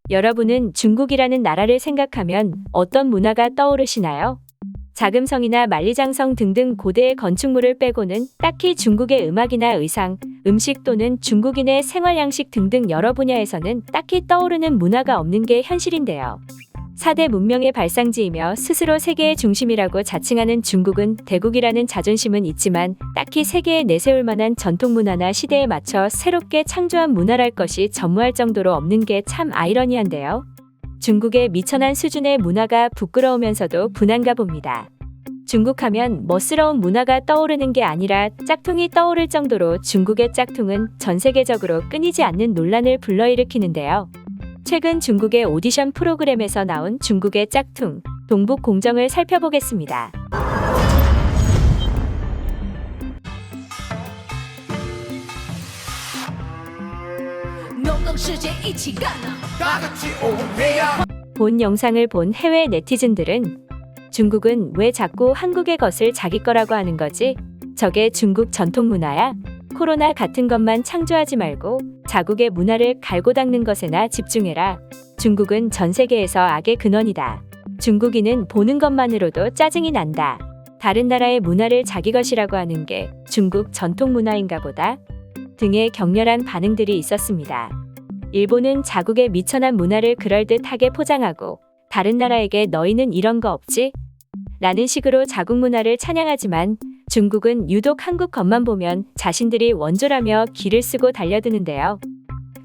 여러분은 중국이라는 나라를 생각하면 어떤 문화가 떠오르시나요? 자금성이나 만리장성 등등 고대의 건축물을 빼고는 딱히 중국의 음악이나 의상, 음식 또는 중국인의 생활 양식 등등 여러 분야에서는 딱히 떠오르는 문화가 없는 게 현실인데요. 4대 문명의 발상지이며 스스로 세계의 중심이라고 자칭하는 중국은 대국이라는 자존심은 있지만 딱히 세계에 내세울 만한 전통 문화나 시대에 맞춰 새롭게 창조한 문화랄 것이 전무할 정도로 없는 게 참 아이러니한데요. 중국의 미천한 수준의 문화가 부끄러우면서도 분한가 봅니다. 중국하면 멋스러운 문화가 떠오르는 게 아니라 짝퉁이 떠오를 정도로 중국의 짝퉁은 전 세계적으로 끊이지 않는 논란을 불러일으키는데요. 최근 중국의 오디션 프로그램에서 나온 중국의 짝퉁, 동북공정을 살펴보겠습니다. 본 영상을 본 해외 네티즌들은 중국은 왜 자꾸 한국의 것을 자기 거라고 하는 거지? 저게 중국 전통 문화야? 코로나 같은 것만 창조하지 말고 자국의 문화를 갈고 닦는 것에나 집중해라. 중국은 전 세계에서 악의 근원이다. 중국인은 보는 것만으로도 짜증이 난다. 다른 나라의 문화를 자기 것이라고 하는 게 중국 전통 문화인가 보다. 등의 격렬한 반응들이 있었습니다. 일본은 자국의 미천한 문화를 그럴듯하게 포장하고 다른 나라에게 너희는 이런 거 없지? 라는 식으로 자국 문화를 찬양하지만 중국은 유독 한국 것만 보면 자신들이 원조라며 기를 쓰고 달려드는데요.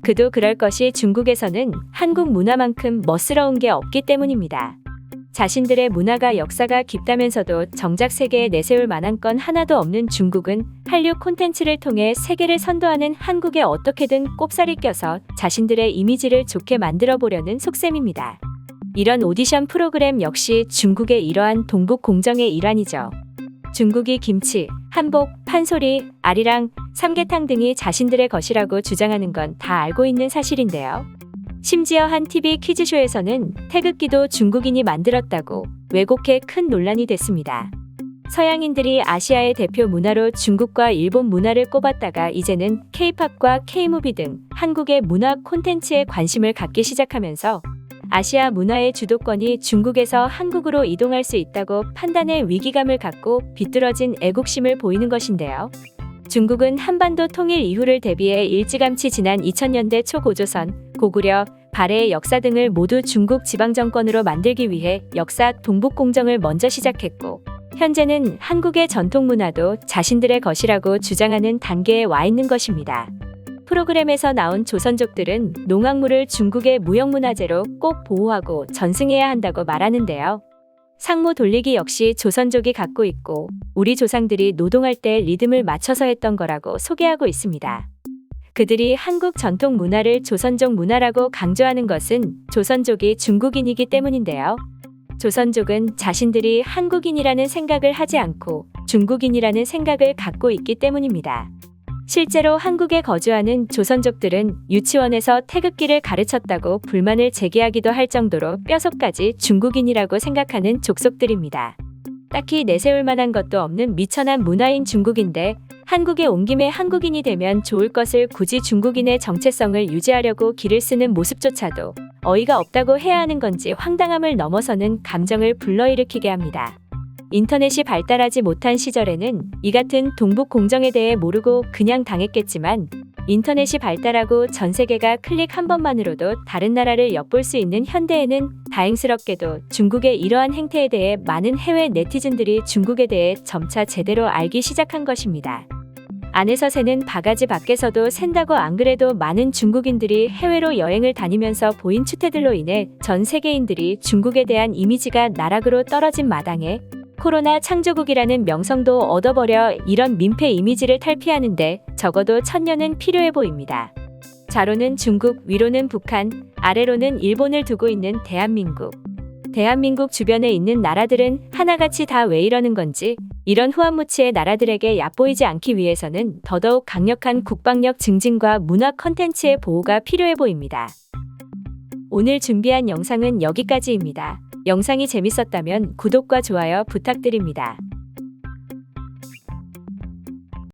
그도 그럴 것이 중국에서는 한국 문화만큼 멋스러운 게 없기 때문입니다. 자신들의 문화가 역사가 깊다면서도 정작 세계에 내세울 만한 건 하나도 없는 중국은 한류 콘텐츠를 통해 세계를 선도하는 한국에 어떻게든 꼽살이 껴서 자신들의 이미지를 좋게 만들어 보려는 속셈입니다. 이런 오디션 프로그램 역시 중국의 이러한 동북공정의 일환이죠. 중국이 김치, 한복, 판소리, 아리랑, 삼계탕 등이 자신들의 것이라고 주장하는 건 다 알고 있는 사실인데요. 심지어 한 TV 퀴즈쇼에서는 태극기도 중국인이 만들었다고 왜곡해 큰 논란이 됐습니다. 서양인들이 아시아의 대표 문화로 중국과 일본 문화를 꼽았다가 이제는 K-팝과 K-무비 등 한국의 문화 콘텐츠에 관심을 갖기 시작하면서 아시아 문화의 주도권이 중국에서 한국으로 이동할 수 있다고 판단에 위기감을 갖고 비뚤어진 애국심을 보이는 것인데요. 중국은 한반도 통일 이후를 대비해 일찌감치 지난 2000년대 초 고조선, 고구려, 발해의 역사 등을 모두 중국 지방정권으로 만들기 위해 역사 동북공정을 먼저 시작했고 현재는 한국의 전통 문화도 자신들의 것이라고 주장하는 단계에 와 있는 것입니다. 프로그램에서 나온 조선족들은 농악물을 중국의 무형문화재로 꼭 보호하고 전승해야 한다고 말하는데요. 상무 돌리기 역시 조선족이 갖고 있고 우리 조상들이 노동할 때 리듬을 맞춰서 했던 거라고 소개하고 있습니다. 그들이 한국 전통 문화를 조선족 문화라고 강조하는 것은 조선족이 중국인이기 때문인데요. 조선족은 자신들이 한국인이라는 생각을 하지 않고 중국인이라는 생각을 갖고 있기 때문입니다. 실제로 한국에 거주하는 조선족들은 유치원에서 태극기를 가르쳤다고 불만을 제기하기도 할 정도로 뼛속까지 중국인이라고 생각하는 족속들입니다. 딱히 내세울 만한 것도 없는 미천한 문화인 중국인데 한국에 온 김에 한국인이 되면 좋을 것을 굳이 중국인의 정체성을 유지하려고 기를 쓰는 모습조차도 어이가 없다고 해야 하는 건지 황당함을 넘어서는 감정을 불러일으키게 합니다. 인터넷이 발달하지 못한 시절에는 이 같은 동북공정에 대해 모르고 그냥 당했겠지만 인터넷이 발달하고 전 세계가 클릭 한 번만으로도 다른 나라를 엿볼 수 있는 현대에는 다행스럽게도 중국의 이러한 행태에 대해 많은 해외 네티즌들이 중국에 대해 점차 제대로 알기 시작한 것입니다. 안에서 새는 바가지 밖에서도 샌다고 안 그래도 많은 중국인들이 해외로 여행을 다니면서 보인 추태들로 인해 전 세계인들이 중국에 대한 이미지가 나락으로 떨어진 마당에 코로나 창조국이라는 명성도 얻어버려 이런 민폐 이미지를 탈피하는데 적어도 1000년은 필요해 보입니다. 좌로는 중국, 위로는 북한, 아래로는 일본을 두고 있는 대한민국. 대한민국 주변에 있는 나라들은 하나같이 다 왜 이러는 건지 이런 후한무치의 나라들에게 얕보이지 않기 위해서는 더더욱 강력한 국방력 증진과 문화 컨텐츠의 보호가 필요해 보입니다. 오늘 준비한 영상은 여기까지입니다. 영상이 재밌었다면 구독과 좋아요 부탁드립니다.